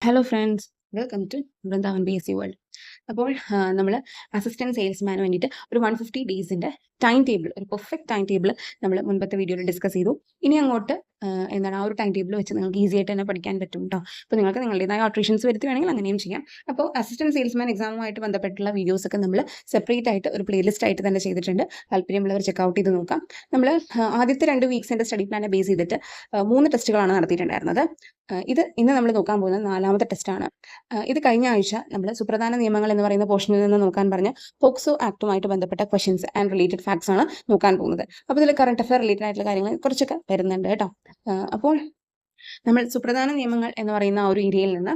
Hello friends, welcome to Vrindavan BSc world. അപ്പോൾ നമ്മൾ assistant സെയിൽസ്മാന് വേണ്ടിയിട്ട് ഒരു 150 ഡേയ്സിൻ്റെ ടൈം ടേബിൾ, ഒരു പെർഫെക്റ്റ് ടൈം ടേബിൾ നമ്മൾ മുൻപത്തെ വീഡിയോയിൽ ഡിസ്കസ് ചെയ്തു. ഇനി അങ്ങോട്ട് എന്താണ് ആ ഒരു ടൈം ടേബിൾ വെച്ച് നിങ്ങൾക്ക് ഈസി ആയിട്ട് തന്നെ പഠിക്കാൻ പറ്റും കേട്ടോ. അപ്പോൾ നിങ്ങൾക്ക് നിങ്ങളുടേതായ ഓൾട്രേഷൻസ് വരുത്തി വേണമെങ്കിൽ അങ്ങനെയും ചെയ്യാം. അപ്പോൾ അസിസ്റ്റൻറ്റ് സെയിൽസ്മാൻ എക്സാമുമായിട്ട് ബന്ധപ്പെട്ടുള്ള വീഡിയോസൊക്കെ നമ്മൾ സെപ്പറേറ്റ് ആയിട്ട് ഒരു പ്ലേലിസ്റ്റ് ആയിട്ട് തന്നെ ചെയ്തിട്ടുണ്ട്. താല്പര്യമുള്ളവർ ചെക്കൗട്ട് ചെയ്ത് നോക്കാം. നമ്മൾ ആദ്യത്തെ 2 വീക്സിൻ്റെ സ്റ്റഡി പ്ലാനെ ബേസ് ചെയ്തിട്ട് 3 ടെസ്റ്റുകളാണ് നടത്തിയിട്ടുണ്ടായിരുന്നത്. ഇന്ന് നമ്മൾ നോക്കാൻ പോകുന്നത് 4ാമത്തെ ടെസ്റ്റാണ്. ഇത് കഴിഞ്ഞ ആഴ്ച നമ്മൾ സുപ്രധാന നിയമങ്ങൾ എന്ന് പറയുന്ന പോർഷനിൽ നിന്ന് നോക്കാൻ പറഞ്ഞ പോക്സോ ആക്ടുമായിട്ട് ബന്ധപ്പെട്ട ക്വസ്റ്റ്യൻസ് ആൻഡ് റിലേറ്റഡ് ഫാക്ട്സ് ആണ് നോക്കാൻ പോകുന്നത്. അപ്പോൾ ഇതിൽ കറണ്ട് അഫയർ റിലേറ്റഡ് ആയിട്ടുള്ള കാര്യങ്ങൾ കുറച്ചൊക്കെ വരുന്നുണ്ട് കേട്ടോ. അപ്പോൾ നമ്മൾ സുപ്രധാന നിയമങ്ങൾ എന്ന് പറയുന്ന ആ ഒരു ഏരിയയിൽ നിന്ന്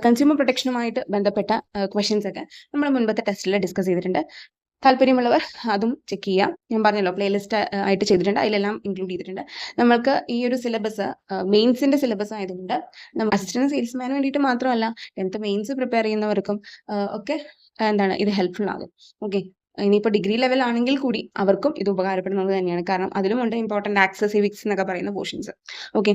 കൺസ്യൂമർ പ്രൊട്ടക്ഷനുമായിട്ട് ബന്ധപ്പെട്ട ക്വസ്റ്റ്യൻസ് ഒക്കെ നമ്മൾ മുൻപത്തെ ടെസ്റ്റിൽ ഡിസ്കസ് ചെയ്തിട്ടുണ്ട്. താല്പര്യമുള്ളവർ അതും ചെക്ക് ചെയ്യാം. ഞാൻ പറഞ്ഞല്ലോ പ്ലേലിസ്റ്റ് ആയിട്ട് ചെയ്തിട്ടുണ്ട്, അതിലെല്ലാം ഇൻക്ലൂഡ് ചെയ്തിട്ടുണ്ട്. നമ്മൾക്ക് ഈ ഒരു സിലബസ് മെയിൻസിന്റെ സിലബസ് ആയതുകൊണ്ട് നമ്മൾ അസിസ്റ്റന്റ് സെയിൽസ്മാന് വേണ്ടിയിട്ട് മാത്രമല്ല 10th മെയിൻസ് പ്രിപ്പയർ ചെയ്യുന്നവർക്കും ഒക്കെ എന്താണ് ഇത് ഹെൽപ്ഫുൾ ആകും. ഓക്കെ, ഇനിയിപ്പോൾ ഡിഗ്രി ലെവൽ ആണെങ്കിൽ കൂടി അവർക്കും ഇത് ഉപകാരപ്പെടുന്നത് തന്നെയാണ്. കാരണം അതിലുമുണ്ട് ഇമ്പോർട്ടൻ്റ് ആക്സസ് സിവിക്സ് എന്നൊക്കെ പറയുന്ന പോർഷൻസ്. ഓക്കെ,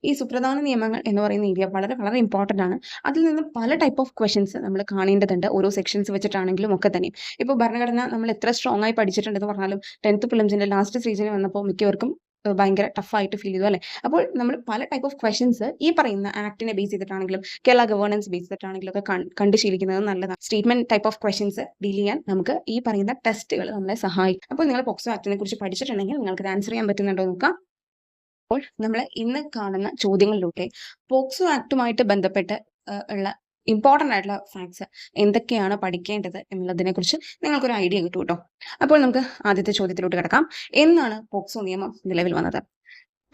ഈ സുപ്രധാന നിയമങ്ങൾ എന്ന് പറയുന്ന ഏരിയ വളരെ വളരെ ഇമ്പോർട്ടൻ്റ് ആണ്. അതിൽ നിന്ന് പല ടൈപ്പ് ഓഫ് ക്വസ്റ്റ്യൻസ് നമ്മൾ കാണേണ്ടതുണ്ട്, ഓരോ സെക്ഷൻസ് വെച്ചിട്ടാണെങ്കിലും ഒക്കെ തന്നെ. ഇപ്പോൾ ഭരണഘടന നമ്മൾ എത്ര സ്ട്രോങ് ആയി പഠിച്ചിട്ടുണ്ടെന്ന് പറഞ്ഞാലും 10th പ്രിലിംസിന്റെ ലാസ്റ്റ് സ്റ്റേജിൽ വന്നപ്പോൾ മിക്കവർക്കും ഭയങ്കര ടഫായിട്ട് ഫീൽ ചെയ്തു അല്ലേ. അപ്പോൾ നമ്മൾ പല ടൈപ്പ് ഓഫ് ക്വസ്റ്റ്യൻസ് ഈ പറയുന്ന ആക്ടിനെ ബേസ് ചെയ്തിട്ടാണെങ്കിലും കേരള ഗവേണൻസ് ബേസ് ചെയ്തിട്ടാണെങ്കിലും ഒക്കെ കണ്ടു ശീലിക്കുന്നത് നല്ലതാണ്. Statement type of questions deal ചെയ്യാൻ നമുക്ക് ഈ പറയുന്ന ടെസ്റ്റുകൾ നമ്മളെ സഹായിക്കും. അപ്പോൾ നിങ്ങൾ പോക്സോ ആക്ടിനെ കുറിച്ച് പഠിച്ചിട്ടുണ്ടെങ്കിൽ നിങ്ങൾക്ക് ആൻസർ ചെയ്യാൻ പറ്റുന്നുണ്ടോ നോക്കാം. അപ്പോൾ നമ്മൾ ഇന്ന് കാണുന്ന ചോദ്യങ്ങളിലൂടെ പോക്സോ ആക്ടുമായിട്ട് ബന്ധപ്പെട്ട് ഉള്ള ഇമ്പോർട്ടൻ്റ് ആയിട്ടുള്ള ഫാക്ട്സ് എന്തൊക്കെയാണ് പഠിക്കേണ്ടത് എന്നുള്ളതിനെ കുറിച്ച് നിങ്ങൾക്കൊരു ഐഡിയ കിട്ടും കേട്ടോ. അപ്പോൾ നമുക്ക് ആദ്യത്തെ ചോദ്യത്തിലോട്ട് കിടക്കാം. എന്നാണ് പോക്സോ നിയമം നിലവിൽ വന്നത്?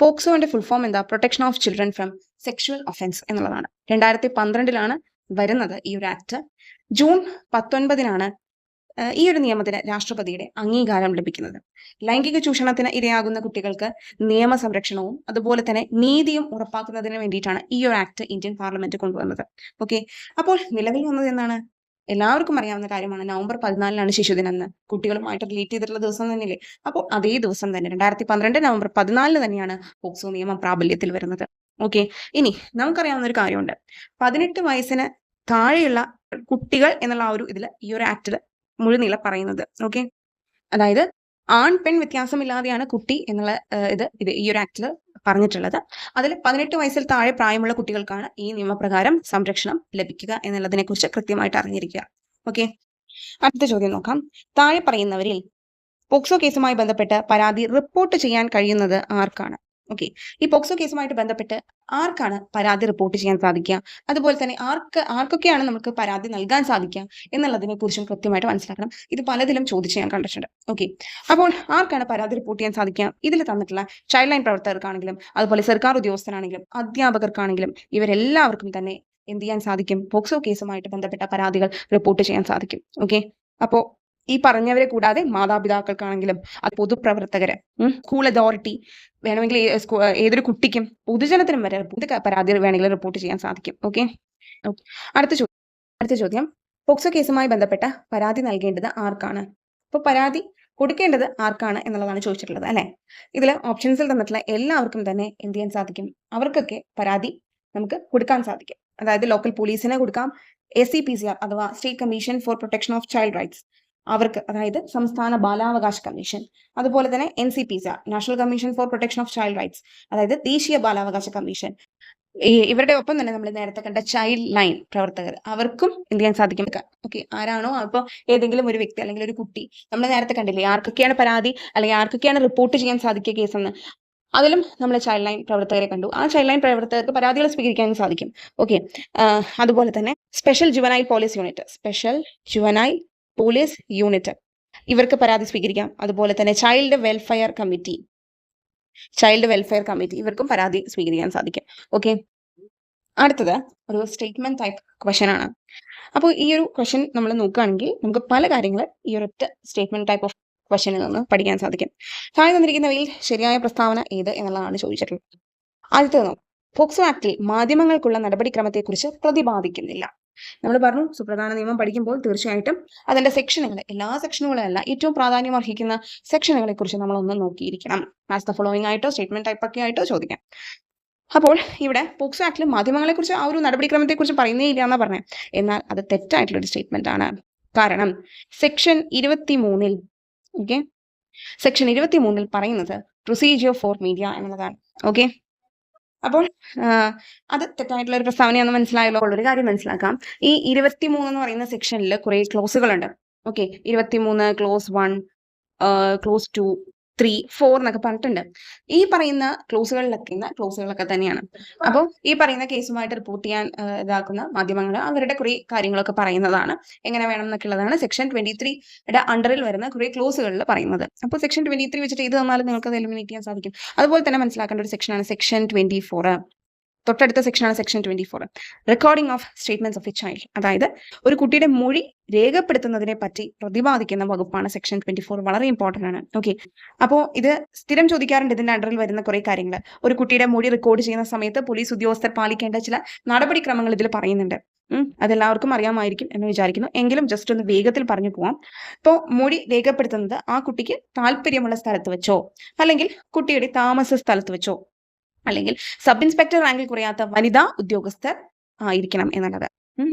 പോക്സോന്റെ ഫുൾ ഫോം എന്താ? Protection of children from sexual offence എന്നുള്ളതാണ്. 2012 വരുന്നത് ഈ ഒരു ആക്ട്. ജൂൺ 19 ഈ ഒരു നിയമത്തിന് രാഷ്ട്രപതിയുടെ അംഗീകാരം ലഭിക്കുന്നത്. ലൈംഗിക ചൂഷണത്തിന് ഇരയാകുന്ന കുട്ടികൾക്ക് നിയമ സംരക്ഷണവും അതുപോലെ തന്നെ നീതിയും ഉറപ്പാക്കുന്നതിന് വേണ്ടിയിട്ടാണ് ഈ ഒരു ആക്ട് ഇന്ത്യൻ പാർലമെന്റ് കൊണ്ടുവന്നത്. ഓക്കെ, അപ്പോൾ നിലവിൽ വന്നത് എന്താണ്? എല്ലാവർക്കും അറിയാവുന്ന കാര്യമാണ്. നവംബർ 14 ശിശുദിനം എന്ന് കുട്ടികളുമായിട്ട് റിലേറ്റ് ചെയ്തിട്ടുള്ള ദിവസം തന്നെയല്ലേ. അപ്പോൾ അതേ ദിവസം തന്നെ 2012 നവംബർ 14 തന്നെയാണ് പോക്സോ നിയമം പ്രാബല്യത്തിൽ വരുന്നത്. ഓക്കെ, ഇനി നമുക്കറിയാവുന്ന ഒരു കാര്യമുണ്ട്. 18 വയസ്സിന് താഴെയുള്ള കുട്ടികൾ എന്നുള്ള ആ ഒരു ഇതിൽ ഈ ഒരു ആക്ടിൽ മുഴുനീള പറയുന്നത്. ഓക്കെ, അതായത് ആൺ പെൺ വ്യത്യാസമില്ലാതെയാണ് കുട്ടി എന്നുള്ള ഇത് ഈ ഒരു ആക്ടിൽ പറഞ്ഞിട്ടുള്ളത്. അതിൽ 18 വയസ്സിൽ താഴെ പ്രായമുള്ള കുട്ടികൾക്കാണ് ഈ നിയമപ്രകാരം സംരക്ഷണം ലഭിക്കുക എന്നുള്ളതിനെ കുറിച്ച് കൃത്യമായിട്ട് അറിഞ്ഞിരിക്കുക. ഓക്കെ, അടുത്ത ചോദ്യം നോക്കാം. താഴെ പറയുന്നവരിൽ പോക്സോ കേസുമായി ബന്ധപ്പെട്ട് പരാതി റിപ്പോർട്ട് ചെയ്യാൻ കഴിയുന്നത് ആർക്കാണ്? ഓക്കെ, ഈ പോക്സോ കേസുമായിട്ട് ബന്ധപ്പെട്ട് ആർക്കാണ് പരാതി റിപ്പോർട്ട് ചെയ്യാൻ സാധിക്കുക, അതുപോലെ തന്നെ ആർക്കൊക്കെയാണ് നമുക്ക് പരാതി നൽകാൻ സാധിക്കുക എന്നുള്ളതിനെ കുറിച്ചും കൃത്യമായിട്ട് മനസ്സിലാക്കണം. ഇത് പലതിലും ചോദിച്ച് ഞാൻ കണ്ടിട്ടുണ്ട്. ഓക്കെ, അപ്പോൾ ആർക്കാണ് പരാതി റിപ്പോർട്ട് ചെയ്യാൻ സാധിക്കുക? ഇതിൽ തന്നിട്ടുള്ള ചൈൽഡ് ലൈൻ പ്രവർത്തകർക്കാണെങ്കിലും അതുപോലെ സർക്കാർ ഉദ്യോഗസ്ഥരാണെങ്കിലും അധ്യാപകർക്കാണെങ്കിലും ഇവരെല്ലാവർക്കും തന്നെ എന്ത് ചെയ്യാൻ സാധിക്കും? പോക്സോ കേസുമായിട്ട് ബന്ധപ്പെട്ട പരാതികൾ റിപ്പോർട്ട് ചെയ്യാൻ സാധിക്കും. ഓക്കെ, അപ്പോൾ ഈ പറഞ്ഞവരെ കൂടാതെ മാതാപിതാക്കൾക്കാണെങ്കിലും അത് പൊതുപ്രവർത്തകര്, സ്കൂൾ അതോറിറ്റി, വേണമെങ്കിൽ ഏതൊരു കുട്ടിക്കും പൊതുജനത്തിനും വരെ പരാതി വേണമെങ്കിൽ റിപ്പോർട്ട് ചെയ്യാൻ സാധിക്കും. ഓക്കെ, അടുത്ത ചോദ്യം പോക്സോ കേസുമായി ബന്ധപ്പെട്ട പരാതി നൽകേണ്ടത് ആർക്കാണ്? അപ്പോൾ പരാതി കൊടുക്കേണ്ടത് ആർക്കാണ് എന്നുള്ളതാണ് ചോദിച്ചിട്ടുള്ളത് അല്ലെ. ഇതിൽ ഓപ്ഷൻസിൽ തന്നിട്ടുള്ള എല്ലാവർക്കും തന്നെ എന്ത് ചെയ്യാൻ സാധിക്കും? അവർക്കൊക്കെ പരാതി നമുക്ക് കൊടുക്കാൻ സാധിക്കും. അതായത് ലോക്കൽ പോലീസിനെ കൊടുക്കാം, ACPCR അഥവാ state commission for protection of child rights അവർക്ക്, അതായത് സംസ്ഥാന ബാലാവകാശ കമ്മീഷൻ, അതുപോലെ തന്നെ NCPCR national commission for protection of child rights അതായത് ദേശീയ ബാലാവകാശ കമ്മീഷൻ, ഇവരുടെ ഒപ്പം തന്നെ നമ്മൾ നേരത്തെ കണ്ട ചൈൽഡ് ലൈൻ പ്രവർത്തകർ അവർക്കും എന്ത് ചെയ്യാൻ സാധിക്കും? ഓക്കെ, ആരാണോ അപ്പോൾ ഏതെങ്കിലും ഒരു വ്യക്തി അല്ലെങ്കിൽ ഒരു കുട്ടി, നമ്മൾ നേരത്തെ കണ്ടില്ലേ ആർക്കൊക്കെയാണ് പരാതി അല്ലെങ്കിൽ ആർക്കൊക്കെയാണ് റിപ്പോർട്ട് ചെയ്യാൻ സാധിക്കുക കേസെന്ന്, അതിലും നമ്മൾ ചൈൽഡ് ലൈൻ പ്രവർത്തകരെ കണ്ടു. ആ ചൈൽഡ് ലൈൻ പ്രവർത്തകർക്ക് പരാതികൾ സ്വീകരിക്കാനും സാധിക്കും. ഓക്കെ, അതുപോലെ തന്നെ സ്പെഷ്യൽ ജുവനൈൽ പോലീസ് യൂണിറ്റ് ഇവർക്ക് പരാതി സ്വീകരിക്കാം. അതുപോലെ തന്നെ ചൈൽഡ് വെൽഫെയർ കമ്മിറ്റി ഇവർക്കും പരാതി സ്വീകരിക്കാൻ സാധിക്കും. ഓക്കെ, അടുത്തത് ഒരു സ്റ്റേറ്റ്മെന്റ് ടൈപ്പ് ക്വസ്റ്റ്യൻ ആണ്. അപ്പോൾ ഈ ഒരു ക്വസ്റ്റ്യൻ നമ്മൾ നോക്കുകയാണെങ്കിൽ നമുക്ക് പല കാര്യങ്ങൾ ഈ ഒരൊറ്റ സ്റ്റേറ്റ്മെന്റ് ടൈപ്പ് ഓഫ് ക്വസ്റ്റ്യനിൽ നിന്ന് പഠിക്കാൻ സാധിക്കും. താഴെ തന്നിരിക്കുന്നവയിൽ ശരിയായ പ്രസ്താവന ഏത് എന്നുള്ളതാണ് ചോദിച്ചിട്ടുള്ളത്. ആദ്യത്തേത്, പോക്സോ ആക്ടിൽ മാധ്യമങ്ങൾക്കുള്ള നടപടിക്രമത്തെക്കുറിച്ച് പ്രതിപാദിക്കുന്നില്ല. നമ്മൾ പറഞ്ഞു സുപ്രധാന നിയമം പഠിക്കുമ്പോൾ തീർച്ചയായിട്ടും അതിന്റെ സെക്ഷനുകൾ, എല്ലാ സെക്ഷനുകളല്ല, ഏറ്റവും പ്രാധാന്യം അർഹിക്കുന്ന സെക്ഷനുകളെ കുറിച്ച് നമ്മൾ ഒന്ന് നോക്കിയിരിക്കണം. ആസ് ദ ഫോളോയിങ് ആയിട്ടോ സ്റ്റേറ്റ്മെന്റ് ടൈപ്പ് ഒക്കെ ആയിട്ടോ ചോദിക്കാം. അപ്പോൾ ഇവിടെ പോക്സോ ആക്ടിൽ മാധ്യമങ്ങളെക്കുറിച്ച് ആ ഒരു നടപടിക്രമത്തെക്കുറിച്ച് പറയുന്നേ ഇല്ല എന്നാ പറഞ്ഞത്. എന്നാൽ അത് തെറ്റായിട്ടുള്ളൊരു സ്റ്റേറ്റ്മെന്റ് ആണ്. കാരണം സെക്ഷൻ 23 ഓക്കെ, സെക്ഷൻ 23 പറയുന്നത് പ്രൊസീജിയർ ഫോർ മീഡിയ എന്നുള്ളതാണ്. ഓക്കെ, അപ്പോൾ അത് തെറ്റായിട്ടുള്ള ഒരു പ്രസ്താവനയാണെന്ന് മനസ്സിലായല്ലോ. ഒരു കാര്യം മനസ്സിലാക്കാം, ഈ 23 എന്ന് പറയുന്ന സെക്ഷനിൽ കുറെ ക്ലോസുകളുണ്ട്. ഓക്കെ, 23 ക്ലോസ് 1, ക്ലോസ് 2, 3, 4 എന്നൊക്കെ പറഞ്ഞിട്ടുണ്ട്. ഈ പറയുന്ന ക്ലോസുകളൊക്കെ തന്നെയാണ്. അപ്പോൾ ഈ പറയുന്ന കേസുമായിട്ട് റിപ്പോർട്ട് ചെയ്യാൻ ഇതാക്കുന്ന മാധ്യമങ്ങൾ അവരുടെ കുറെ കാര്യങ്ങളൊക്കെ പറയുന്നതാണ്, എങ്ങനെ വേണം എന്നൊക്കെ ഉള്ളതാണ് സെക്ഷൻ 23യുടെ അണ്ടറിൽ വരുന്ന കുറെ ക്ലോസുകളിൽ പറയുന്നത്. അപ്പോൾ സെക്ഷൻ 23 വെച്ചിട്ട് ഇത് തന്നാലും നിങ്ങൾക്ക് അത് എലിമിനേറ്റ് ചെയ്യാൻ സാധിക്കും. അതുപോലെ തന്നെ മനസ്സിലാക്കേണ്ട ഒരു സെക്ഷനാണ് സെക്ഷൻ 24. തൊട്ടടുത്ത സെക്ഷനാണ് section 24, recording of statements of A child. അതായത് ഒരു കുട്ടിയുടെ മൊഴി രേഖപ്പെടുത്തുന്നതിനെ പറ്റി പ്രതിപാദിക്കുന്ന വകുപ്പാണ് സെക്ഷൻ 24. വളരെ ഇമ്പോർട്ടന്റ് ആണ്. ഓക്കെ, അപ്പോൾ ഇത് സ്ഥിരം ചോദിക്കാറുണ്ട്, ഇതിന്റെ അണ്ടറിൽ വരുന്ന കുറെ കാര്യങ്ങൾ. ഒരു കുട്ടിയുടെ മൊഴി റെക്കോർഡ് ചെയ്യുന്ന സമയത്ത് പോലീസ് ഉദ്യോഗസ്ഥർ പാലിക്കേണ്ട ചില നടപടിക്രമങ്ങൾ ഇതിൽ പറയുന്നുണ്ട്. അതെല്ലാവർക്കും അറിയാമായിരിക്കും എന്ന് വിചാരിക്കുന്നു. എങ്കിലും ജസ്റ്റ് ഒന്ന് വേഗത്തിൽ പറഞ്ഞു പോവാം. ഇപ്പോൾ മൊഴി രേഖപ്പെടുത്തുന്നത് ആ കുട്ടിക്ക് താല്പര്യമുള്ള സ്ഥലത്ത് വെച്ചോ, അല്ലെങ്കിൽ കുട്ടിയുടെ താമസ സ്ഥലത്ത് വെച്ചോ, അല്ലെങ്കിൽ സബ് ഇൻസ്പെക്ടർ റാങ്കിൽ കുറയാത്ത വനിതാ ഉദ്യോഗസ്ഥർ ആയിരിക്കണം എന്നുള്ളത്.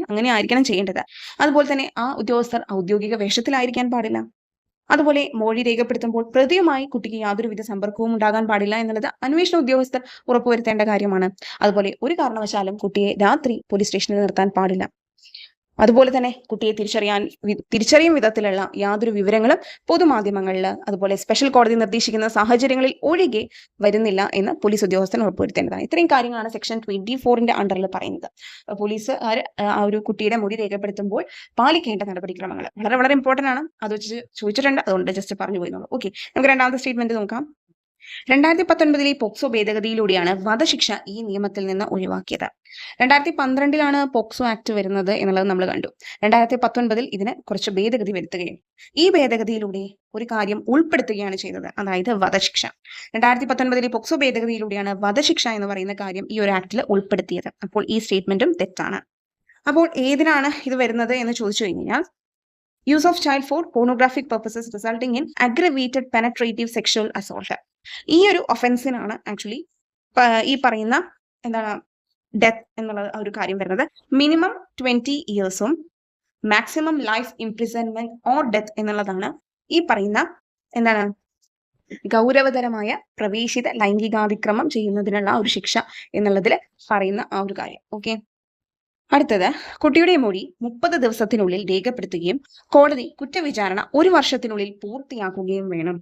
അങ്ങനെ ആയിരിക്കണം ചെയ്യേണ്ടത്. അതുപോലെ തന്നെ ആ ഉദ്യോഗസ്ഥർ ഔദ്യോഗിക വേഷത്തിലായിരിക്കാൻ പാടില്ല. അതുപോലെ മൊഴി രേഖപ്പെടുത്തുമ്പോൾ പ്രതിയുമായി കുട്ടിക്ക് യാതൊരുവിധ സമ്പർക്കവും ഉണ്ടാകാൻ പാടില്ല എന്നുള്ളത് അന്വേഷണ ഉദ്യോഗസ്ഥർ ഉറപ്പുവരുത്തേണ്ട കാര്യമാണ്. അതുപോലെ ഒരു കാരണവശാലും കുട്ടിയെ രാത്രി പോലീസ് സ്റ്റേഷനിൽ നിർത്താൻ പാടില്ല. അതുപോലെ തന്നെ കുട്ടിയെ തിരിച്ചറിയും വിധത്തിലുള്ള യാതൊരു വിവരങ്ങളും പൊതുമാധ്യമങ്ങളിൽ, അതുപോലെ സ്പെഷ്യൽ കോടതി നിർദ്ദേശിക്കുന്ന സാഹചര്യങ്ങളിൽ ഒഴികെ വരുന്നില്ല എന്ന് പോലീസ് ഉദ്യോഗസ്ഥൻ ഉറപ്പുവരുത്തേണ്ടതാണ്. ഇത്രയും കാര്യങ്ങളാണ് സെക്ഷൻ 24ന്റെ അണ്ടറിൽ പറയുന്നത്. പോലീസ് ആ ഒരു കുട്ടിയുടെ മൊഴി രേഖപ്പെടുത്തുമ്പോൾ പാലിക്കേണ്ട നടപടിക്രമങ്ങൾ വളരെ വളരെ ഇമ്പോർട്ടന്റ് ആണ്. അത് വെച്ച് ചോദിച്ചിട്ടുണ്ട്, അതുകൊണ്ട് ജസ്റ്റ് പറഞ്ഞു പോയി. ഓക്കെ, നമുക്ക് രണ്ടാമത്തെ സ്റ്റേറ്റ്മെന്റ് നോക്കാം. 2019 പോക്സോ ഭേദഗതിയിലൂടെയാണ് വധശിക്ഷ ഈ നിയമത്തിൽ നിന്ന് ഒഴിവാക്കിയത്. 2012 പോക്സോ ആക്ട് വരുന്നത് എന്നുള്ളത് നമ്മൾ കണ്ടു. 2019 ഇതിന് കുറച്ച് ഭേദഗതി വരുത്തുകയും ഈ ഭേദഗതിയിലൂടെ ഒരു കാര്യം ഉൾപ്പെടുത്തുകയാണ് ചെയ്തത്, അതായത് വധശിക്ഷ. 2019 പോക്സോ ഭേദഗതിയിലൂടെയാണ് വധശിക്ഷ എന്ന് പറയുന്ന കാര്യം ഈ ഒരു ആക്ടിൽ ഉൾപ്പെടുത്തിയത്. അപ്പോൾ ഈ സ്റ്റേറ്റ്മെന്റും തെറ്റാണ്. അപ്പോൾ ഏതിനാണ് ഇത് വരുന്നത് എന്ന് ചോദിച്ചു കഴിഞ്ഞാൽ, use of child for pornographic purposes resulting in aggravated penetrative sexual assault. ഈ ഒരു ഒഫൻസിനാണ് ആക്ച്വലി ഈ പറയുന്ന എന്താണ് ഡെത്ത് എന്നുള്ള ഒരു കാര്യം വരുന്നത്. മിനിമം 20 ഇയേഴ്സും maximum life imprisonment or death എന്നുള്ളതാണ് ഈ പറയുന്ന എന്താണ് ഗൗരവതരമായ പ്രവേശിത ലൈംഗികാതിക്രമം ചെയ്യുന്നതിനുള്ള ഒരു ശിക്ഷ എന്നുള്ളതിൽ പറയുന്ന ആ ഒരു കാര്യം. ഓക്കെ, അടുത്തത്, കുട്ടിയുടെ മൊഴി 30 ദിവസത്തിനുള്ളിൽ രേഖപ്പെടുത്തുകയും കോടതി കുറ്റവിചാരണ 1 വർഷത്തിനുള്ളിൽ പൂർത്തിയാക്കുകയും വേണം.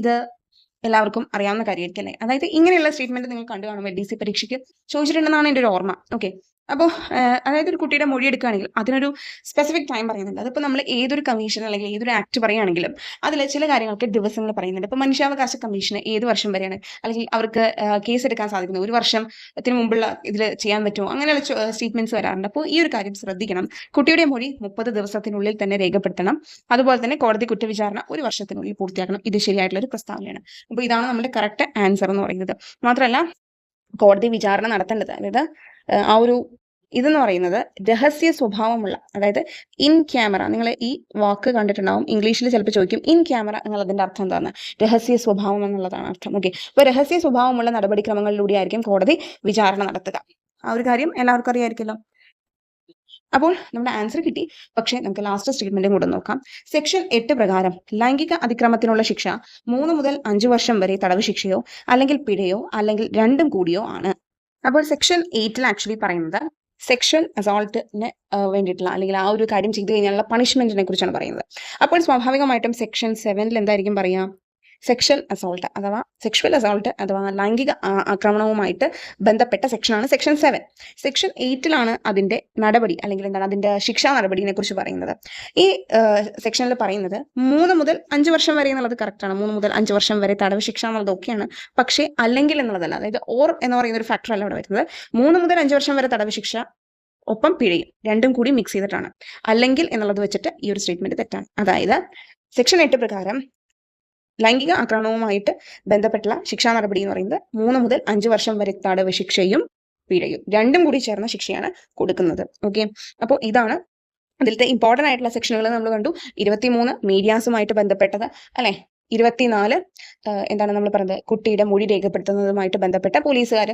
ഇത് എല്ലാവർക്കും അറിയാവുന്ന കാര്യമായിരിക്കും അല്ലേ? അതായത് ഇങ്ങനെയുള്ള സ്റ്റേറ്റ്മെന്റ് നിങ്ങൾ കണ്ടു കാണും, LDC പരീക്ഷയ്ക്ക് ചോദിച്ചിട്ടുണ്ടെന്നാണ് എൻ്റെ ഒരു ഓർമ്മ. ഓക്കെ, അപ്പോൾ അതായത് ഒരു കുട്ടിയുടെ മൊഴി എടുക്കുകയാണെങ്കിൽ അതിനൊരു സ്പെസിഫിക് ടൈം പറയുന്നുണ്ട്. അതിപ്പോൾ നമ്മൾ ഏതൊരു കമ്മീഷൻ അല്ലെങ്കിൽ ഏതൊരു ആക്ട് പറയുകയാണെങ്കിലും അതിൽ ചില കാര്യങ്ങൾക്ക് ദിവസങ്ങൾ പറയുന്നുണ്ട്. ഇപ്പോൾ മനുഷ്യാവകാശ കമ്മീഷന് ഏത് വർഷം വരെയാണ്, അല്ലെങ്കിൽ അവർക്ക് കേസ് എടുക്കാൻ സാധിക്കുന്നത് 1 വർഷത്തിന് മുമ്പുള്ള ഇതിൽ ചെയ്യാൻ പറ്റുമോ, അങ്ങനെയുള്ള സ്റ്റേറ്റ്മെന്റ്സ് വരാറുണ്ട്. അപ്പോൾ ഈ ഒരു കാര്യം ശ്രദ്ധിക്കണം. കുട്ടിയുടെ മൊഴി 30 ദിവസത്തിനുള്ളിൽ തന്നെ രേഖപ്പെടുത്തണം. അതുപോലെ തന്നെ കോടതി കുറ്റവിചാരണ 1 വർഷത്തിനുള്ളിൽ പൂർത്തിയാക്കണം. ഇത് ശരിയായിട്ടുള്ള ഒരു പ്രസ്താവനയാണ്. അപ്പോൾ ഇതാണ് നമ്മുടെ കറക്റ്റ് ആൻസർ എന്ന് പറയുന്നത്. മാത്രമല്ല കോടതി വിചാരണ നടത്തേണ്ടത്, അതായത് ആ ഒരു ഇതെന്ന് പറയുന്നത് രഹസ്യ സ്വഭാവമുള്ള, അതായത് ഇൻ ക്യാമറ. നിങ്ങൾ ഈ വാക്ക് കണ്ടിട്ടുണ്ടാവും, ഇംഗ്ലീഷിൽ ചിലപ്പോൾ ചോദിക്കും ഇൻ ക്യാമറ എന്നുള്ളതിന്റെ അർത്ഥം എന്താണ്? രഹസ്യ സ്വഭാവം എന്നുള്ളതാണ് അർത്ഥം. ഓക്കെ, അപ്പോൾ രഹസ്യ സ്വഭാവമുള്ള നടപടിക്രമങ്ങളിലൂടെ ആയിരിക്കും കോടതി വിചാരണ നടത്തുക. ആ ഒരു കാര്യം എല്ലാവർക്കും അറിയാമായിരിക്കുമല്ലോ. അപ്പോൾ നമ്മുടെ ആൻസർ കിട്ടി. പക്ഷേ നമുക്ക് ലാസ്റ്റ് സ്റ്റേറ്റ്മെന്റും കൂടെ നോക്കാം. സെക്ഷൻ 8 പ്രകാരം ലൈംഗിക അതിക്രമത്തിനുള്ള ശിക്ഷ 3 മുതൽ 5 വർഷം വരെ തടവ് ശിക്ഷയോ അല്ലെങ്കിൽ പിഴയോ അല്ലെങ്കിൽ രണ്ടും കൂടിയോ ആണ്. അപ്പോൾ സെക്ഷൻ 8 ആക്ച്വലി പറയുന്നത് സെക്ഷൽ അസോൾട്ടിന് വേണ്ടിയിട്ടുള്ള, അല്ലെങ്കിൽ ആ ഒരു കാര്യം ചെയ്തു കഴിഞ്ഞാലുള്ള പണിഷ്മെന്റിനെ കുറിച്ചാണ് പറയുന്നത്. അപ്പോൾ സ്വാഭാവികമായിട്ടും സെക്ഷൻ 7 എന്തായിരിക്കും പറയുക? സെക്ഷൽ അസോൾട്ട് അഥവാ ലൈംഗിക ആക്രമണവുമായിട്ട് ബന്ധപ്പെട്ട സെക്ഷനാണ് സെക്ഷൻ 7. സെക്ഷൻ 8 അതിന്റെ നടപടി, അല്ലെങ്കിൽ എന്താണ് അതിന്റെ ശിക്ഷാ നടപടിയെ കുറിച്ച് പറയുന്നത്. ഈ സെക്ഷനിൽ പറയുന്നത് 3 മുതൽ 5 വർഷം വരെ എന്നുള്ളത് കറക്റ്റാണ്. 3 മുതൽ 5 വർഷം വരെ തടവ് ശിക്ഷ എന്നുള്ളത് ഓക്കെയാണ്. പക്ഷേ അല്ലെങ്കിൽ എന്നുള്ളതല്ല, അതായത് ഓർ എന്ന് പറയുന്ന ഒരു ഫാക്ടർ അല്ല ഇവിടെ വരുന്നത്. 3 മുതൽ 5 വർഷം വരെ തടവ് ശിക്ഷ ഒപ്പം പിഴയും രണ്ടും കൂടി മിക്സ് ചെയ്തിട്ടാണ്. അല്ലെങ്കിൽ എന്നുള്ളത് വെച്ചിട്ട് ഈ ഒരു സ്റ്റേറ്റ്മെന്റ് തെറ്റാണ്. അതായത് സെക്ഷൻ 8 പ്രകാരം ലൈംഗിക ആക്രമണവുമായിട്ട് ബന്ധപ്പെട്ടുള്ള ശിക്ഷാ നടപടി എന്ന് പറയുന്നത് 3 മുതൽ 5 വർഷം വരെ തടവ് ശിക്ഷയും പിഴയും രണ്ടും കൂടി ചേർന്ന ശിക്ഷയാണ് കൊടുക്കുന്നത്. ഓക്കെ, അപ്പോൾ ഇതാണ് അതിലത്തെ ഇമ്പോർട്ടൻ്റ് ആയിട്ടുള്ള സെക്ഷനുകൾ നമ്മൾ കണ്ടു. 23 മീഡിയാസുമായിട്ട് ബന്ധപ്പെട്ടത് അല്ലെ, 24 എന്താണ് നമ്മൾ പറഞ്ഞത്, കുട്ടിയുടെ മൊഴി രേഖപ്പെടുത്തുന്നതുമായിട്ട് ബന്ധപ്പെട്ട പോലീസുകാർ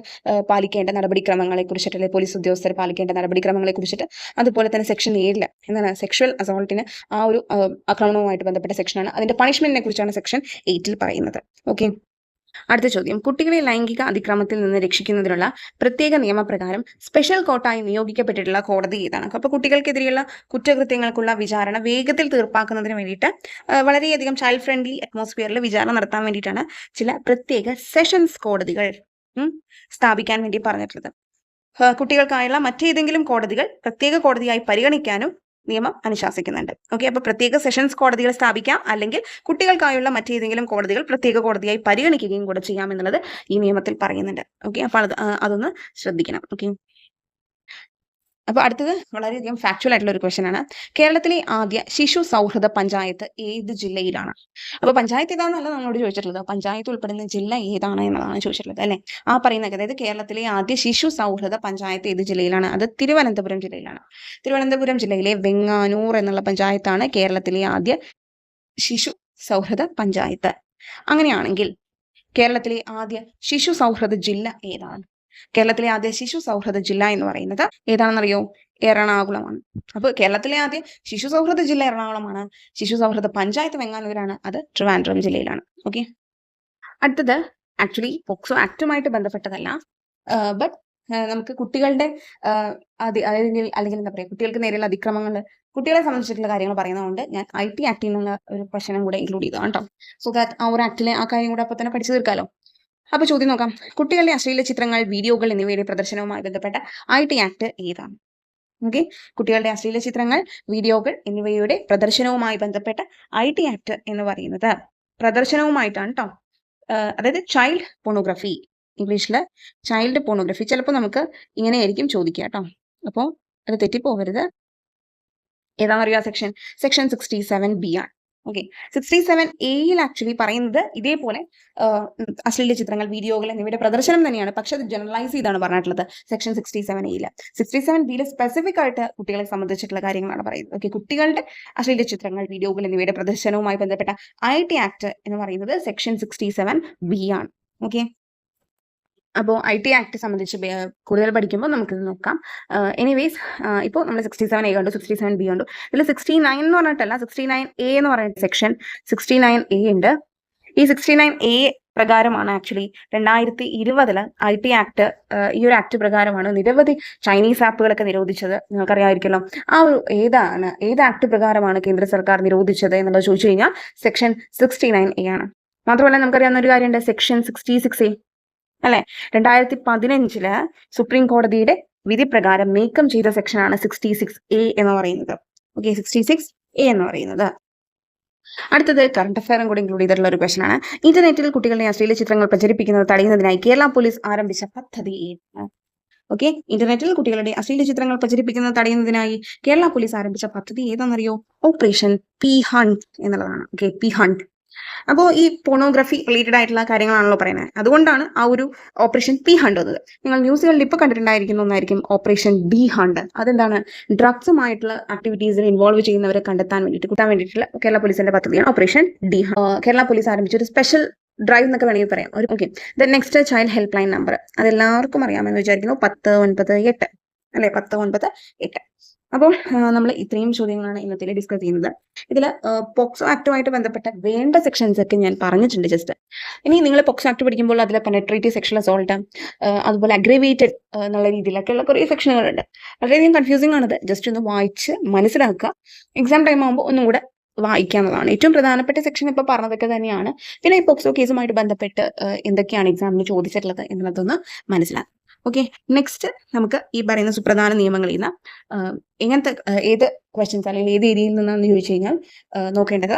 പാലിക്കേണ്ട നടപടിക്രമങ്ങളെ കുറിച്ചിട്ട്, അല്ലെങ്കിൽ പോലീസ് ഉദ്യോഗസ്ഥർ പാലിക്കേണ്ട നടപടിക്രമങ്ങളെ കുറിച്ചിട്ട്, അതുപോലെ തന്നെ സെക്ഷൻ 7 എന്താണ് സെക്ഷൽ അസോൾട്ടിന് ആ ഒരു ആക്രമണവുമായിട്ട് ബന്ധപ്പെട്ട സെക്ഷനാണ്. അതിന്റെ പണിഷ്മെന്റിനെ കുറിച്ചാണ് സെക്ഷൻ 8 പറയുന്നത്. ഓക്കെ, അടുത്ത ചോദ്യം, കുട്ടികളെ ലൈംഗിക അതിക്രമത്തിൽ നിന്ന് രക്ഷിക്കുന്നതിനുള്ള പ്രത്യേക നിയമപ്രകാരം സ്പെഷ്യൽ കോർട്ടായി നിയോഗിക്കപ്പെട്ടിട്ടുള്ള കോടതി ഏതാണ്? അപ്പോൾ കുട്ടികൾക്കെതിരെയുള്ള കുറ്റകൃത്യങ്ങൾക്കുള്ള വിചാരണ വേഗത്തിൽ തീർപ്പാക്കുന്നതിന് വേണ്ടിയിട്ട് വളരെയധികം ചൈൽഡ് ഫ്രണ്ട്ലി അറ്റ്മോസ്ഫിയറിൽ വിചാരണ നടത്താൻ വേണ്ടിയിട്ടാണ് ചില പ്രത്യേക സെഷൻസ് കോടതികൾ സ്ഥാപിക്കാൻ വേണ്ടി പറഞ്ഞിട്ടുള്ളത്. കുട്ടികൾക്കായുള്ള മറ്റേതെങ്കിലും കോടതികൾ പ്രത്യേക കോടതിയായി പരിഗണിക്കാനും നിയമം അനുശാസിക്കുന്നുണ്ട്. ഓക്കെ, അപ്പൊ പ്രത്യേക സെഷൻസ് കോടതികൾ സ്ഥാപിക്കാം, അല്ലെങ്കിൽ കുട്ടികൾക്കായുള്ള മറ്റേതെങ്കിലും കോടതികൾ പ്രത്യേക കോടതിയായി പരിഗണിക്കുകയും കൂടെ ചെയ്യാം എന്നുള്ളത് ഈ നിയമത്തിൽ പറയുന്നുണ്ട്. ഓക്കെ, അപ്പോൾ അതൊന്ന് ശ്രദ്ധിക്കണം. ഓക്കെ, അപ്പോൾ അടുത്തത് വളരെയധികം ഫാക്ച്വൽ ആയിട്ടുള്ള ഒരു ക്വസ്റ്റൻ ആണ്. കേരളത്തിലെ ആദ്യ ശിശു സൗഹൃദ പഞ്ചായത്ത് ഏത് ജില്ലയിലാണ്? അപ്പോൾ പഞ്ചായത്ത് ഏതാണെന്നല്ല നമ്മളോട് ചോദിച്ചിട്ടുള്ളത്, പഞ്ചായത്ത് ഉൾപ്പെടുന്ന ജില്ല ഏതാണ് എന്നതാണ് ചോദിച്ചിട്ടുള്ളത് അല്ലെ. ആ പറയുന്ന, അതായത് കേരളത്തിലെ ആദ്യ ശിശു സൗഹൃദ പഞ്ചായത്ത് ഏത് ജില്ലയിലാണ്? അത് തിരുവനന്തപുരം ജില്ലയിലാണ്. തിരുവനന്തപുരം ജില്ലയിലെ വെങ്ങാനൂർ എന്നുള്ള പഞ്ചായത്താണ് കേരളത്തിലെ ആദ്യ ശിശു സൗഹൃദ പഞ്ചായത്ത്. അങ്ങനെയാണെങ്കിൽ കേരളത്തിലെ ആദ്യ ശിശു സൗഹൃദ ജില്ല ഏതാണ്? കേരളത്തിലെ ആദ്യ ശിശു സൗഹൃദ ജില്ല എന്ന് പറയുന്നത് ഏതാണെന്നറിയോ? എറണാകുളമാണ്. അപ്പോൾ കേരളത്തിലെ ആദ്യ ശിശു സൗഹൃദ ജില്ല എറണാകുളമാണ്. ശിശു സൗഹൃദ പഞ്ചായത്ത് വെങ്ങാനൂരാണ്. അത് ട്രിവാൻഡ്രം ജില്ലയിലാണ്. ഓക്കെ, അടുത്തത് ആക്ച്വലി പോക്സോ ആക്ടുമായിട്ട് ബന്ധപ്പെട്ടതല്ല, ബട്ട് നമുക്ക് കുട്ടികളുടെ അല്ലെങ്കിൽ എന്താ പറയുക, കുട്ടികൾക്ക് നേരെയുള്ള അതിക്രമങ്ങൾ, കുട്ടികളെ സംബന്ധിച്ചിട്ടുള്ള കാര്യങ്ങൾ പറയുന്നതുകൊണ്ട് ഞാൻ IT ആക്ടിൽ നിന്നുള്ള ഒരു പ്രശ്നം കൂടെ ഇൻക്ലൂഡ് ചെയ്തതാണ് കേട്ടോ. സോ ദാറ്റ് ആ ഒരു ആക്ടിലെ ആ കാര്യം കൂടെ അപ്പൊ തന്നെ പഠിച്ചു തീർക്കാലോ. അപ്പൊ ചോദ്യം നോക്കാം, കുട്ടികളുടെ അശ്ലീല ചിത്രങ്ങൾ, വീഡിയോകൾ എന്നിവയുടെ പ്രദർശനവുമായി ബന്ധപ്പെട്ട IT ആക്ട് ഏതാണ്? ഓക്കെ, കുട്ടികളുടെ അശ്ലീല ചിത്രങ്ങൾ, വീഡിയോകൾ എന്നിവയുടെ പ്രദർശനവുമായി ബന്ധപ്പെട്ട IT ആക്ട് എന്ന് പറയുന്നത് പ്രദർശനവുമായിട്ടാണ് കേട്ടോ. അതായത് ചൈൽഡ് പോണോഗ്രഫി, ഇംഗ്ലീഷില് ചൈൽഡ് പോണോഗ്രഫി. ചിലപ്പോൾ നമുക്ക് ഇങ്ങനെയായിരിക്കും ചോദിക്കുക കേട്ടോ, അപ്പോൾ അത് തെറ്റിപ്പോകരുത്. ഏതാണെന്നറിയാം? സെക്ഷൻ 67B ആണ്. ഓക്കെ, 67A ആക്ച്വലി പറയുന്നത് ഇതേപോലെ അശ്ലീല ചിത്രങ്ങൾ, വീഡിയോകൾ എന്നിവയുടെ പ്രദർശനം തന്നെയാണ്, പക്ഷെ അത് ജനറലൈസ് ചെയ്താണ് പറഞ്ഞിട്ടുള്ളത് സെക്ഷൻ 67A. 67B സ്പെസിഫിക് ആയിട്ട് കുട്ടികളെ സംബന്ധിച്ചിട്ടുള്ള കാര്യങ്ങളാണ് പറയുന്നത്. ഓക്കെ, കുട്ടികളുടെ അശ്ലീല ചിത്രങ്ങൾ, വീഡിയോകൾ എന്നിവയുടെ പ്രദർശനവുമായി ബന്ധപ്പെട്ട IT ആക്ട് എന്ന് പറയുന്നത് സെക്ഷൻ 67B ആണ്. ഓക്കെ, അപ്പോൾ IT ആക്ട് സംബന്ധിച്ച് കൂടുതൽ പഠിക്കുമ്പോൾ നമുക്കിത് നോക്കാം. എനിവേസ്, ഇപ്പോൾ നമ്മൾ 67A കണ്ടു, 67B കണ്ടു. ഇതിൽ 69 എന്ന് പറഞ്ഞിട്ടല്ല, 69A എന്ന് പറയുന്ന സെക്ഷൻ 69A ഉണ്ട്. ഈ 69A പ്രകാരമാണ് ആക്ച്വലി 2020 IT ആക്ട്, ഈ ഒരു ആക്ട് പ്രകാരമാണ് നിരവധി ചൈനീസ് ആപ്പുകളൊക്കെ നിരോധിച്ചത്. നിങ്ങൾക്കറിയാമായിരിക്കുമല്ലോ. ആ ഒരു ഏത് ആക്ട് പ്രകാരമാണ് കേന്ദ്ര സർക്കാർ നിരോധിച്ചത് എന്നുള്ളത് ചോദിച്ചു കഴിഞ്ഞാൽ സെക്ഷൻ 69A ആണ്. മാത്രമല്ല നമുക്കറിയാവുന്ന ഒരു കാര്യമുണ്ട്, സെക്ഷൻ 66A അല്ലെ. 2015 സുപ്രീം കോടതിയുടെ വിധി പ്രകാരം നീക്കം ചെയ്ത സെക്ഷനാണ് 66A എന്ന് പറയുന്നത്. ഓക്കെ, 66A എന്ന് പറയുന്നത്. അടുത്തത് കറണ്ട് അഫയറും കൂടി ഇൻക്ലൂഡ് ചെയ്തിട്ടുള്ള ഒരു ക്വസ്റ്റൻ ആണ്. ഇന്റർനെറ്റിൽ കുട്ടികളുടെ അശ്ലീല ചിത്രങ്ങൾ പ്രചരിപ്പിക്കുന്നത് തടയുന്നതിനായി കേരള പോലീസ് ആരംഭിച്ച പദ്ധതി ഏതാണ്? ഓക്കെ, ഇന്റർനെറ്റിൽ കുട്ടികളുടെ അശ്ലീല ചിത്രങ്ങൾ പ്രചരിപ്പിക്കുന്നത് തടയുന്നതിനായി കേരള പോലീസ് ആരംഭിച്ച പദ്ധതി ഏതാണെന്നറിയോ? ഓപ്പറേഷൻ പി ഹണ്ട് എന്നുള്ളതാണ്. Okay, P hunt. അപ്പോൾ ഈ പോണോഗ്രഫി റിലേറ്റഡ് ആയിട്ടുള്ള കാര്യങ്ങളാണല്ലോ പറയുന്നത്, അതുകൊണ്ടാണ് ആ ഒരു ഓപ്പറേഷൻ പി ഹണ്ട് വന്നത്. നിങ്ങൾ ന്യൂസുകളിൽ ഇപ്പോൾ കണ്ടിട്ടുണ്ടായിരിക്കുന്ന ഒന്നായിരിക്കും ഓപ്പറേഷൻ ഡി ഹണ്ട്. അതെന്താണ്? ഡ്രഗ്സുമായിട്ടുള്ള ആക്ടിവിറ്റീസിൽ ഇൻവോൾവ് ചെയ്യുന്നവരെ കിട്ടാൻ വേണ്ടിയിട്ടുള്ള കേരള പോലീസിന്റെ പദ്ധതിയാണ് operation D hunt. Kerala police ആരംഭിച്ച ഒരു സ്പെഷ്യൽ ഡ്രൈവ് എന്നൊക്കെ വേണമെങ്കിൽ പറയാം. Okay, then next child help line number, അതെല്ലാവർക്കും അറിയാമെന്ന് വിചാരിക്കുന്നു, 1098 അല്ലെ, 1098. അപ്പോൾ നമ്മൾ ഇത്രയും ചോദ്യങ്ങളാണ് ഇന്നത്തെ ഡിസ്കസ് ചെയ്യുന്നത്. ഇതിൽ പോക്സോ ആക്ടുമായിട്ട് ബന്ധപ്പെട്ട വേണ്ട സെക്ഷൻസ് ഒക്കെ ഞാൻ പറഞ്ഞിട്ടുണ്ട് ജസ്റ്റ്. ഇനി നിങ്ങൾ പോക്സോ ആക്ട് പഠിക്കുമ്പോൾ അതിൽ പെനട്രേറ്റീവ് സെക്ഷൽ അസോൾട്ട്, അതുപോലെ അഗ്രവേറ്റഡ് എന്നുള്ള രീതിയിലൊക്കെയുള്ള കുറേ സെക്ഷനുകളുണ്ട്. വളരെയധികം കൺഫ്യൂസിംഗ് ആണത്. ജസ്റ്റ് ഒന്ന് വായിച്ച് മനസ്സിലാക്കുക. എക്സാം ടൈം ആകുമ്പോൾ ഒന്നും കൂടെ വായിക്കാവുന്നതാണ്. ഏറ്റവും പ്രധാനപ്പെട്ട സെക്ഷൻ ഇപ്പോൾ പറഞ്ഞതൊക്കെ തന്നെയാണ്. പിന്നെ ഈ പോക്സോ കേസുമായിട്ട് ബന്ധപ്പെട്ട് എന്തൊക്കെയാണ് എക്സാമിന് ചോദിച്ചിട്ടുള്ളത് എന്നുള്ളതൊന്ന് മനസ്സിലാക്കുക. ഓക്കെ, നെക്സ്റ്റ് നമുക്ക് ഈ പറയുന്ന സുപ്രധാന നിയമങ്ങളിൽ നിന്ന് എങ്ങനത്തെ ഏത് ക്വസ്റ്റ്യൻസ് അല്ലെങ്കിൽ ഏത് ഏരിയയിൽ നിന്നാണെന്ന് ചോദിച്ചു കഴിഞ്ഞാൽ നോക്കേണ്ടത്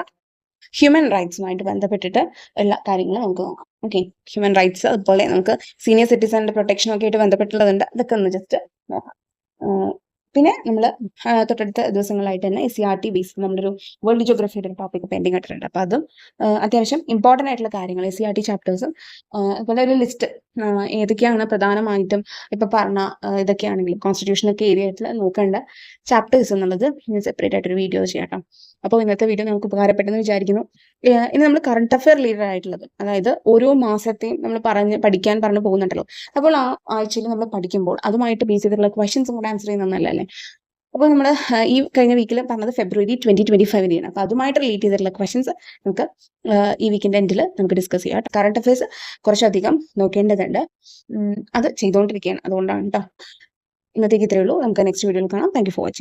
ഹ്യൂമൻ റൈറ്റ്സുമായിട്ട് ബന്ധപ്പെട്ടിട്ട് ഉള്ള കാര്യങ്ങൾ നമുക്ക് നോക്കാം. ഓക്കെ, ഹ്യൂമൻ റൈറ്റ്സ്, അതുപോലെ നമുക്ക് സീനിയർ സിറ്റിസണിന്റെ പ്രൊട്ടക്ഷനൊക്കെ ആയിട്ട് ബന്ധപ്പെട്ടുള്ളതുണ്ട്. അതൊക്കെ ഒന്ന് ജസ്റ്റ് നോക്കാം. പിന്നെ നമ്മൾ തൊട്ടടുത്ത ദിവസങ്ങളായിട്ട് തന്നെ SCRT ബേസ്ഡ് നമ്മളൊരു വേൾഡ് ജിയോഗ്രഫിയുടെ ഒരു ടോപ്പിക് പെൻഡിങ് ആയിട്ടുണ്ട്. അപ്പോൾ അതും അത്യാവശ്യം ഇമ്പോർട്ടൻ്റ് ആയിട്ടുള്ള കാര്യങ്ങൾ, SCRT ചാപ്റ്റേഴ്സും അതുപോലെ ഒരു ലിസ്റ്റ് ഏതൊക്കെയാണ് പ്രധാനമായിട്ടും ഇപ്പം പറഞ്ഞ ഇതൊക്കെയാണെങ്കിലും കോൺസ്റ്റിറ്റ്യൂഷനൊക്കെ ഏരിയ ആയിട്ട് നോക്കേണ്ട ചാപ്റ്റേഴ്സ് എന്നുള്ളത് ഞാൻ സെപ്പറേറ്റ് ആയിട്ടൊരു വീഡിയോ ചെയ്യാം. അപ്പോൾ ഇന്നത്തെ വീഡിയോ നമുക്ക് ഉപകാരപ്പെട്ടെന്ന് വിചാരിക്കുന്നു. ഇനി നമ്മൾ കറണ്ട് അഫെയർ റിലേറ്റഡ് ആയിട്ടുള്ളത്, അതായത് ഓരോ മാസത്തെയും നമ്മൾ പഠിക്കാൻ പറഞ്ഞു പോകുന്നുണ്ടല്ലോ. അപ്പോൾ ആ ആഴ്ചയിൽ നമ്മൾ പഠിക്കുമ്പോൾ അതുമായിട്ട് ബേസ് ചെയ്തിട്ടുള്ള ക്വസ്റ്റ്യൻസും കൂടെ ആൻസർ ചെയ്യുന്നത് നല്ലതല്ലേ? അപ്പോൾ നമ്മൾ ഈ കഴിഞ്ഞ വീക്കിൽ പറഞ്ഞത് ഫെബ്രുവരി 2025-നെയാണ്. അപ്പോൾ അതുമായിട്ട് റിലേറ്റ് ചെയ്തിട്ടുള്ള ക്വസ്റ്റ്യൻസ് നമുക്ക് ഈ വീക്കിൻ്റെ എൻഡിൽ നമുക്ക് ഡിസ്കസ് ചെയ്യാം. കറണ്ട് അഫെയർസ് കുറച്ചധികം നോക്കേണ്ടതുണ്ട്, അത് ചെയ്തുകൊണ്ടിരിക്കുകയാണ്. അതുകൊണ്ടാണ് കേട്ടോ. ഇന്നത്തേക്ക് ഇത്രയേ ഉള്ളൂ. നമുക്ക് നെക്സ്റ്റ് വീഡിയോയിൽ കാണാം. Thank you for watching.